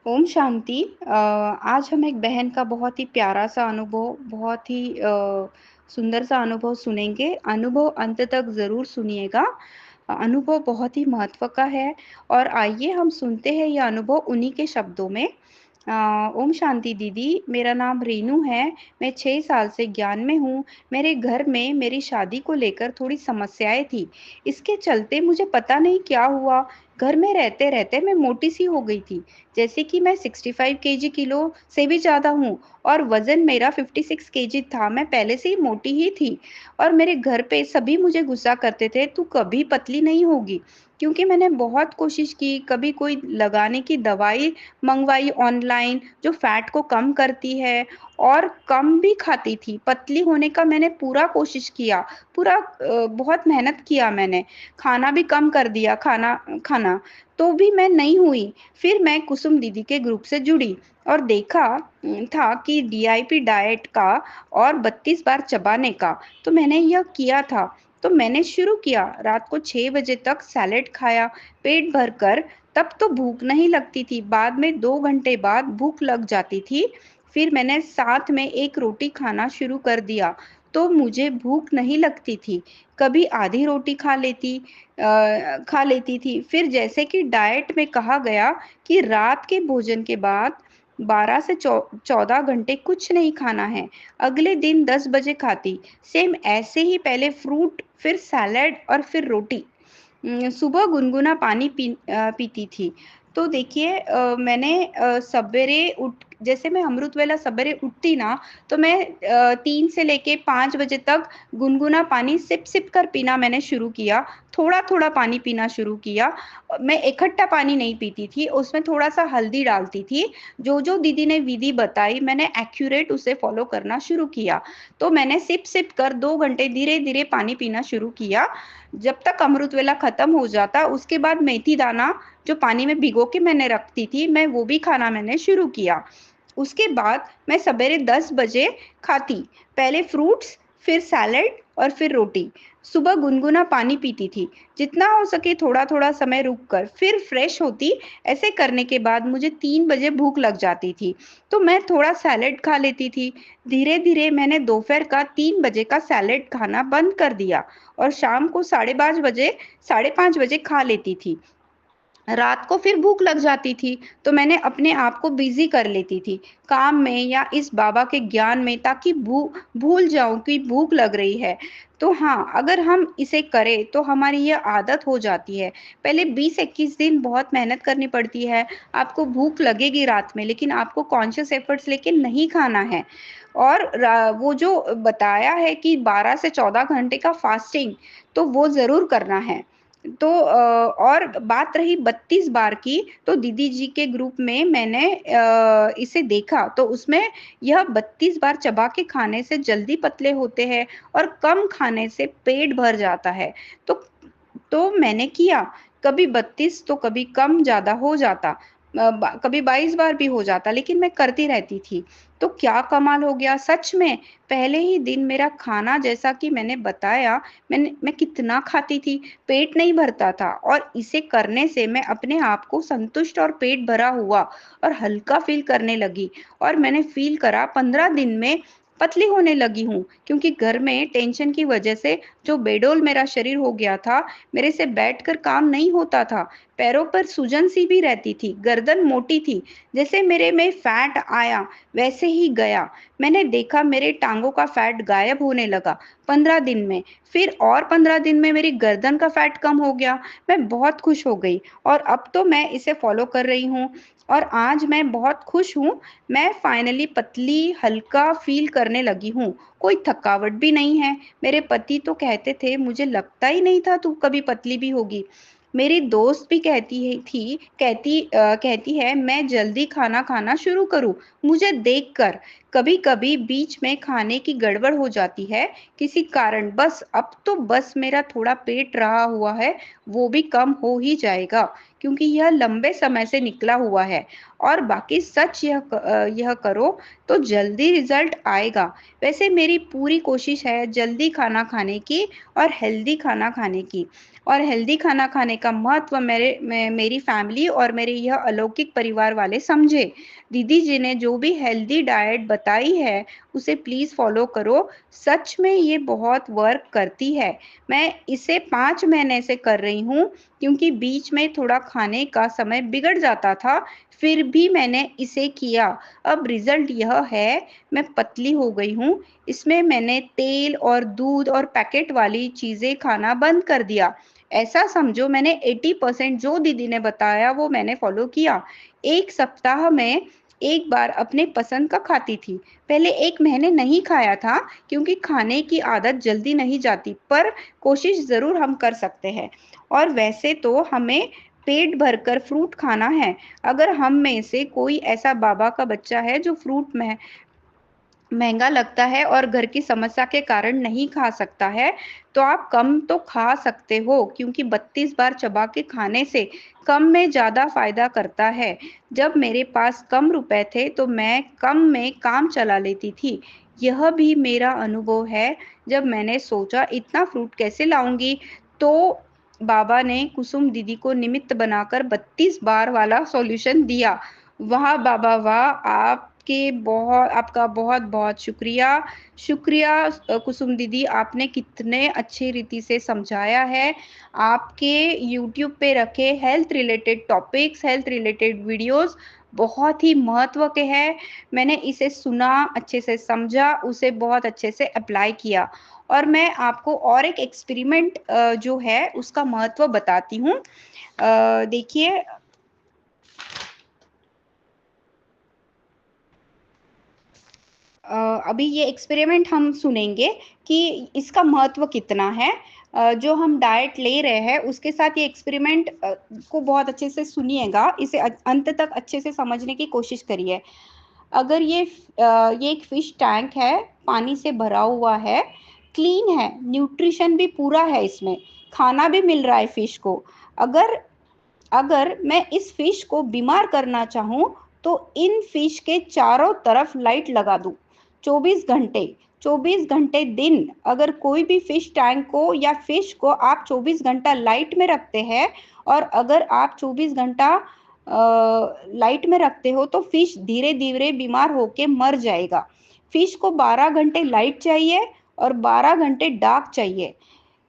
ओम शांति। आज हम एक बहन का बहुत ही प्यारा सा अनुभव, बहुत ही सुंदर सा अनुभव सुनेंगे। अनुभव अंत तक ज़रूर सुनिएगा। अनुभव बहुत ही महत्व का है और आइए हम सुनते हैं यह अनुभव उन्हीं के शब्दों में। ओम शांति दीदी, मेरा नाम रीनू है। मैं 6 साल से ज्ञान में हूँ। मेरे घर में मेरी शादी को लेकर थोड़ी समस्याएँ थी। इसके चलते मुझे पता नहीं क्या हुआ, घर में रहते-रहते मैं मोटी-सी हो गई थी। जैसे कि मैं 65 केजी किलो से भी ज़्यादा हूँ और वज़न मेरा 56 केजी था। मैं पहले से ही मोटी ही थी और मेरे घर पे सभी मुझे गुस्सा करते थे, "तू कभी पतली नहीं होगी।" क्योंकि मैंने बहुत कोशिश की, कभी कोई लगाने की दवाई मँगवाई ऑनलाइन, जो फैट को कम करती है और कम भी खाती थी। पतली होने का मैंने पूरा कोशिश किया, पूरा बहुत मेहनत किया मैंने। खाना भी कम कर दिया, खाना खाना, तो भी मैं नहीं हुई। फिर मैं कुसुम दीदी के ग्रुप से जुड़ी और देखा था कि डीआईपी डाइट का और 32 बार चबाने का, तो मैंने यह किया था। तो मैंने शुरू किया, रात को 6 बजे तक सैलेड खाया, पेट भरकर। तब तो भूख नहीं लगती थी, बाद में 2 घंटे बाद भूख लग जाती थी। फिर मैंने साथ में 1 रोटी खाना शुरू कर दिया, तो मुझे भूख नहीं लगती थी। कभी आधी रोटी खा लेती थी। फिर जैसे कि डाइट में कहा गया कि रात के भोजन के बाद 12 से 14 घंटे कुछ नहीं खाना है। अगले दिन 10 बजे खाती। सेम ऐसे ही पहले फ्रूट, फिर सैलेड और फिर रोटी। सुबह गुनगुना पानी पीती थी। तो देखिए, मैंने सवेरे उठ जैसे मैं अमृत वेला सवेरे उठती ना, तो मैं 3 से लेके 5 बजे तक गुनगुना पानी सिप-सिप कर पीना मैंने शुरू किया। थोड़ा-थोड़ा पानी पीना शुरू किया। मैं इकट्ठा पानी नहीं पीती थी, उसमें थोड़ा-सा हल्दी डालती थी। जो-जो दीदी ने विधि बताई, मैंने एक्यूरेट उसे फ़ॉलो करना शुरू किया। तो मैंने सिप-सिप कर 2 घंटे धीरे-धीरे पानी पीना शुरू किया। जब तक अमृत वेला खत्म हो जाता, उसके बाद मेथी दाना जो पानी में भिगो के मैंने रखती थी, मैं वो भी खाना मैंने शुरू किया। उसके बाद मैं सवेरे 10 बजे खाती। पहले फ्रूट्स, फिर सैलेड और फिर रोटी। सुबह गुनगुना पानी पीती थी। जितना हो सके थोड़ा-थोड़ा समय रुक कर, फिर फ्रेश होती। ऐसे करने के बाद मुझे 3 बजे भूख लग जाती थी, तो मैं थोड़ा सैलेड खा लेती थी। धीरे-धीरे मैंने दोपहर का 3 बजे का सैलेड खाना बंद कर दिया और शाम को साढ़े 5 बजे खा लेती थी। रात को फिर भूख लग जाती थी, तो मैंने अपने आप को बिज़ी कर लेती थी, काम में या इस बाबा के ज्ञान में, ताकि भूल जाऊँ कि भूख लग रही है। तो हाँ, अगर हम इसे करें तो हमारी ये आदत हो जाती है। पहले 20-21 दिन बहुत मेहनत करनी पड़ती है, आपको भूख लगेगी रात में, लेकिन आपको कॉन्शियस एफर्ट्स लेके नहीं खाना है। और वो जो बताया है कि 12 से 14 घंटे का फास्टिंग, तो वो ज़रूर करना है। तो और बात रही 32 बार की, तो दीदी जी के ग्रुप में मैंने इसे देखा, तो उसमें यह 32 बार चबा के खाने से जल्दी पतले होते हैं और कम खाने से पेट भर जाता है। तो मैंने किया, कभी 32 तो कभी कम ज़्यादा हो जाता। कभी 22 बार भी हो जाता, लेकिन मैं करती रहती थी। तो क्या कमाल हो गया सच में, पहले ही दिन मेरा खाना, जैसा कि मैंने बताया, मैं कितना खाती थी, पेट नहीं भरता था और इसे करने से मैं अपने आप को संतुष्ट और पेट भरा हुआ और हल्का फ़ील करने लगी और मैंने फ़ील करा 15 दिन में पतली होने लगी हूँ, क्योंकि घर में टेंशन की वज़ह से जो बेडोल मेरा शरीर हो गया था, मेरे से बैठकर काम नहीं होता था। पैरों पर सूजन-सी भी रहती थी, गर्दन मोटी थी। जैसे मेरे में फैट आया, वैसे ही गया। मैंने देखा मेरे टाँगों का फैट गायब होने लगा 15 दिन में। फिर और 15 दिन में मेरी गर्दन का फैट कम हो गया। मैं बहुत खुश हो गई और अब तो मैं इसे फ़ॉलो कर रही हूँ और आज मैं बहुत खुश हूँ। मैं फाइनली पतली, हल्का फ़ील करने लगी हूँ। कोई थकावट भी नहीं है। मेरे पति तो कहते थे, "मुझे लगता ही नहीं था तू कभी पतली भी होगी।" मेरी दोस्त भी कहती है मैं जल्दी खाना खाना शुरू करूँ, मुझे देखकर। कभी-कभी बीच में खाने की गड़बड़ हो जाती है, किसी कारण, बस अब तो बस मेरा थोड़ा पेट रहा हुआ है, वो भी कम हो ही जाएगा, क्योंकि यह लंबे समय से निकला हुआ है और बाकी सच यह करो तो जल्दी रिज़ल्ट आएगा। वैसे मेरी पूरी कोशिश है जल्दी खाना खाने की और हेल्दी खाना खाने की। और हेल्दी खाना खाने का महत्व मेरी फैमिली और मेरे यह अलौकिक परिवार वाले समझे। दीदी जी ने जो भी हेल्दी डाइट बताई है, उसे प्लीज़ फ़ॉलो करो। सच में ये बहुत वर्क करती है। मैं इसे 5 महीने से कर रही हूँ, क्योंकि बीच में थोड़ा खाने का समय बिगड़ जाता था, फिर भी मैंने इसे किया। अब रिज़ल्ट यह है, मैं पतली हो गई हूँ। इसमें मैंने तेल और दूध और पैकेट वाली चीज़ें खाना बंद कर दिया। ऐसा समझो मैंने 80% जो दीदी ने बताया वो मैंने फ़ॉलो किया। 1 सप्ताह में 1 बार अपने पसंद का खाती थी। पहले 1 महीने नहीं खाया था, क्योंकि खाने की आदत जल्दी नहीं जाती, पर कोशिश ज़रूर हम कर सकते हैं। और वैसे तो हमें पेट भरकर फ्रूट खाना है। अगर हम में से कोई ऐसा बाबा का बच्चा है जो फ्रूट में महंगा लगता है और घर की समस्या के कारण नहीं खा सकता है, तो आप कम तो खा सकते हो, क्योंकि 32 बार चबा के खाने से कम में ज़्यादा फ़ायदा करता है। जब मेरे पास कम रुपए थे, तो मैं कम में काम चला लेती थी। यह भी मेरा अनुभव है। जब मैंने सोचा इतना फ्रूट कैसे लाऊँगी, तो बाबा ने कुसुम दीदी को निमित्त बनाकर 32 बार वाला सॉल्यूशन दिया। वाह बाबा वाह! आपका बहुत-बहुत शुक्रिया। शुक्रिया कुसुम दीदी, आपने कितने अच्छे रीति से समझाया है। आपके यूट्यूब पे रखे health related topics, health related videos बहुत ही महत्व के हैं। मैंने इसे सुना, अच्छे से समझा, उसे बहुत अच्छे से अप्लाई किया। और मैं आपको और एक एक्सपेरिमेंट जो है उसका महत्व बताती हूँ। देखिए, अभी ये एक्सपेरिमेंट हम सुनेंगे कि इसका महत्व कितना है। जो हम डाइट ले रहे हैं उसके साथ ये एक्सपेरिमेंट को बहुत अच्छे से सुनिएगा, इसे अंत तक अच्छे से समझने की कोशिश करिए। अगर ये एक फिश टैंक है, पानी से भरा हुआ है, क्लीन है, न्यूट्रिशन भी पूरा है इसमें, खाना भी मिल रहा है फिश को। अगर अगर मैं इस फिश को बीमार करना चाहूँ, तो इन फिश के चारों तरफ लाइट लगा दूँ, 24 घंटे। 24 घंटे दिन, अगर कोई भी फिश टैंक को या फिश को आप 24 घंटा लाइट में रखते हैं, और अगर आप 24 घंटा लाइट में रखते हो, तो फिश धीरे धीरे बीमार होके मर जाएगा। फिश को 12 घंटे लाइट चाहिए और 12 घंटे डार्क चाहिए।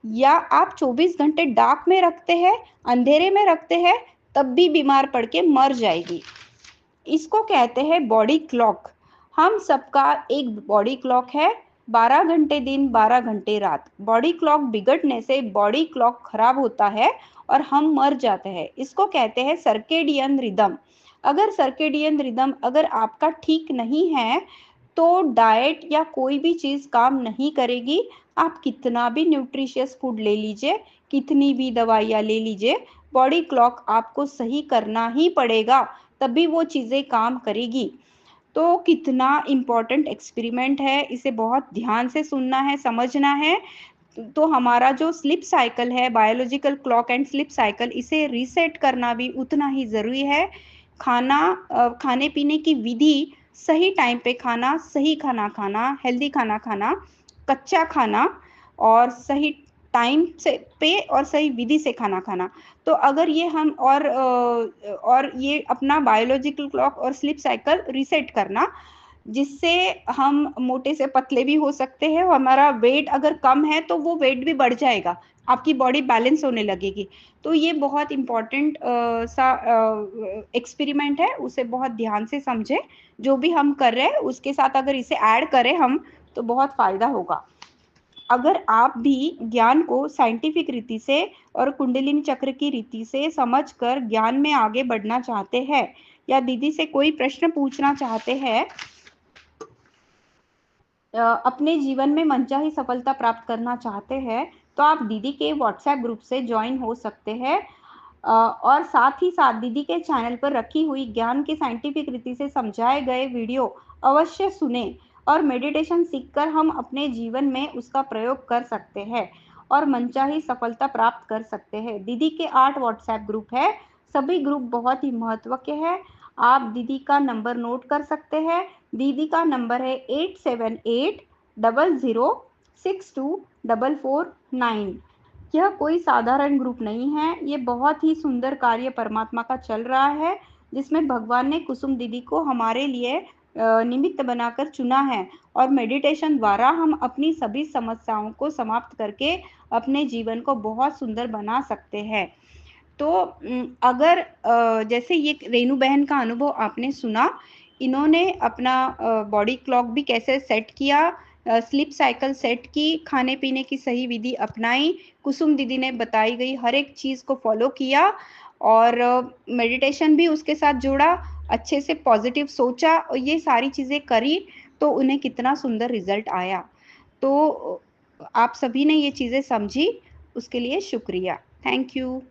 या आप 24 घंटे डार्क में रखते हैं, अंधेरे में रखते हैं, तब भी बीमार पड़ के मर जाएगी। इसको कहते हैं बॉडी क्लॉक। हम सबका एक बॉडी क्लॉक है, 12 घंटे दिन 12 घंटे रात। बॉडी क्लॉक बिगड़ने से बॉडी क्लॉक खराब होता है और हम मर जाते हैं। इसको कहते हैं सर्केडियन रिदम। अगर सर्केडियन रिदम अगर आपका ठीक नहीं है, तो डाइट या कोई भी चीज़ काम नहीं करेगी। आप कितना भी न्यूट्रिशियस फूड ले लीजिए, कितनी भी दवाइयाँ ले लीजिए, बॉडी क्लॉक आपको सही करना ही पड़ेगा, तभी वो चीज़ें काम करेगी। तो कितना इम्पोर्टेंट एक्सपेरिमेंट है, इसे बहुत ध्यान से सुनना है, समझना है। तो हमारा जो स्लीप साइकिल है, biological clock and sleep cycle, इसे रीसेट करना भी उतना ही ज़रूरी है। खाने पीने की विधि, सही टाइम पे खाना, सही खाना खाना, हेल्दी खाना खाना, कच्चा खाना, और सही टाइम से पे और सही विधि से खाना खाना। तो अगर ये हम और ये अपना बायोलॉजिकल क्लॉक और स्लीप साइकिल रीसेट करना, जिससे हम मोटे से पतले भी हो सकते हैं। हमारा वेट अगर कम है, तो वो वेट भी बढ़ जाएगा, आपकी बॉडी बैलेंस होने लगेगी। तो ये बहुत इम्पोर्टेंट सा एक्सपेरिमेंट है, उसे बहुत ध्यान से समझें। जो भी हम कर रहे हैं उसके साथ अगर इसे ऐड करें हम, तो बहुत फ़ायदा होगा। अगर आप भी ज्ञान को साइंटिफिक रीति से और कुंडलिनी चक्र की रीति से समझकर ज्ञान में आगे बढ़ना चाहते हैं, या दीदी से कोई प्रश्न पूछना चाहते हैं, अपने जीवन में मनचाही सफलता प्राप्त करना चाहते हैं, तो आप दीदी के व्हाट्सएप ग्रुप से ज्वाइन हो सकते हैं। और साथ ही साथ दीदी के चैनल पर रखी हुई ज्ञान के साइंटिफिक रीति से समझाए गए वीडियो अवश्य सुने, और मेडिटेशन सीखकर हम अपने जीवन में उसका प्रयोग कर सकते हैं और मनचाही सफलता प्राप्त कर सकते हैं। दीदी के 8 व्हाट्सएप ग्रुप है, सभी ग्रुप बहुत ही महत्व के हैं। आप दीदी का नंबर नोट कर सकते हैं। दीदी का नंबर है 8780062449। यह कोई साधारण ग्रुप नहीं है, ये बहुत ही सुंदर कार्य परमात्मा का चल रहा है, जिसमें भगवान ने कुसुम दीदी को हमारे लिए निमित्त बनाकर चुना है और मेडिटेशन द्वारा हम अपनी सभी समस्याओं को समाप्त करके अपने जीवन को बहुत सुंदर बना सकते हैं। तो अगर जैसे ये रेनू बहन का अनुभव आपने सुना, इन्होंने अपना बॉडी क्लॉक भी कैसे सेट किया, स्लीप साइकिल सेट की, खाने पीने की सही विधि अपनाई, कुसुम दीदी ने बताई गई हर एक चीज़ को फॉलो किया और मेडिटेशन भी उसके साथ जोड़ा, अच्छे से पॉजिटिव सोचा और ये सारी चीज़ें करी, तो उन्हें कितना सुंदर रिजल्ट आया। तो आप सभी ने ये चीज़ें समझी, उसके लिए शुक्रिया। Thank you.